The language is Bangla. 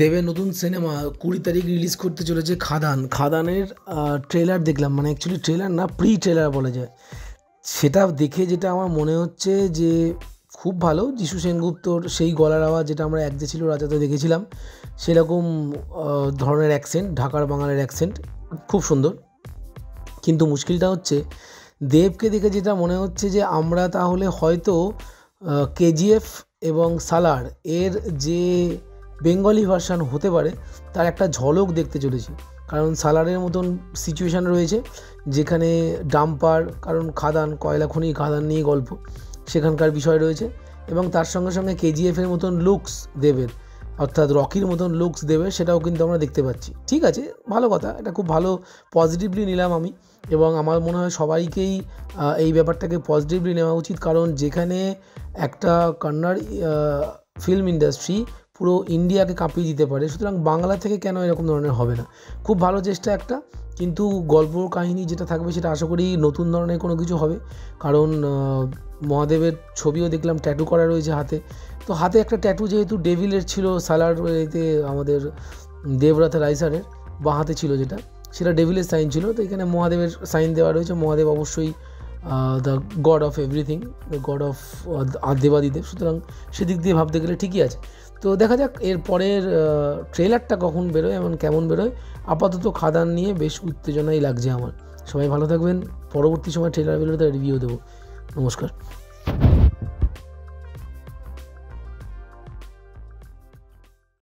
দেবের নতুন সিনেমা 20 তারিখ রিলিজ করতে চলেছে খাদান। খাদানের ট্রেলার দেখলাম, মানে অ্যাকচুয়ালি ট্রেলার না, প্রি ট্রেলার বলা যায়। সেটা দেখে যেটা আমার মনে হচ্ছে যে খুব ভালো। যিশু সেনগুপ্তর সেই গলার আওয়াজ, যেটা আমরা এক যে ছিল রাজাতে দেখেছিলাম, সেরকম ধরনের অ্যাকসেন্ট, ঢাকার বাঙালির অ্যাকসেন্ট খুব সুন্দর। কিন্তু মুশকিলটা হচ্ছে, দেবকে দেখে যেটা মনে হচ্ছে যে আমরা তাহলে হয়তো কেজিএফ এবং সালার এর যে বেঙ্গলি ভার্সান হতে পারে তার একটা ঝলক দেখতে চলেছি। কারণ সালারের মতন সিচুয়েশান রয়েছে যেখানে ডাম্পার, কারণ খাদান, কয়লা খনি খাদান নিয়ে গল্প, সেখানকার বিষয় রয়েছে। এবং তার সঙ্গে সঙ্গে কেজিএফের মতন লুকস দেবের, অর্থাৎ রকির মতন লুকস দেবের, সেটাও কিন্তু আমরা দেখতে পাচ্ছি। ঠিক আছে, ভালো কথা, এটা খুব ভালো, পজিটিভলি নিলাম আমি। এবং আমার মনে হয় সবাইকেই এই ব্যাপারটাকে পজিটিভলি নেওয়া উচিত, কারণ যেখানে একটা কন্নড় ফিল্ম ইন্ডাস্ট্রি পুরো ইন্ডিয়াকে কাঁপিয়ে দিতে পারে, সুতরাং বাংলা থেকে কেন এরকম ধরনের হবে না? খুব ভালো চেষ্টা একটা। কিন্তু গল্প কাহিনী যেটা থাকবে সেটা আশা করি নতুন ধরনের কোনো কিছু হবে। কারণ মহাদেবের ছবিও দেখলাম, ট্যাটু করা রয়েছে হাতে। তো হাতে একটা ট্যাটু যেহেতু ডেভিলের ছিল, সালার এতে আমাদের দেবরাথ রাইসারের বাঁ হাতে ছিল, যেটা সেটা ডেভিলের সাইন ছিল, তো এখানে মহাদেবের সাইন দেওয়া রয়েছে। মহাদেব অবশ্যই the god of everything, the god of দেবাদিদেব, সুতরাং সেদিক দিয়ে ভাবতে গেলে ঠিকই আছে। তো দেখা যাক এর পরের ট্রেলারটা কখন বেরোয় এবং কেমন বেরোয়। আপাতত খাদান নিয়ে বেশ উত্তেজনাই লাগছে আমার। সবাই ভালো থাকবেন, পরবর্তী সময় ট্রেলার বেরোলে তার রিভিউ দেবো। নমস্কার।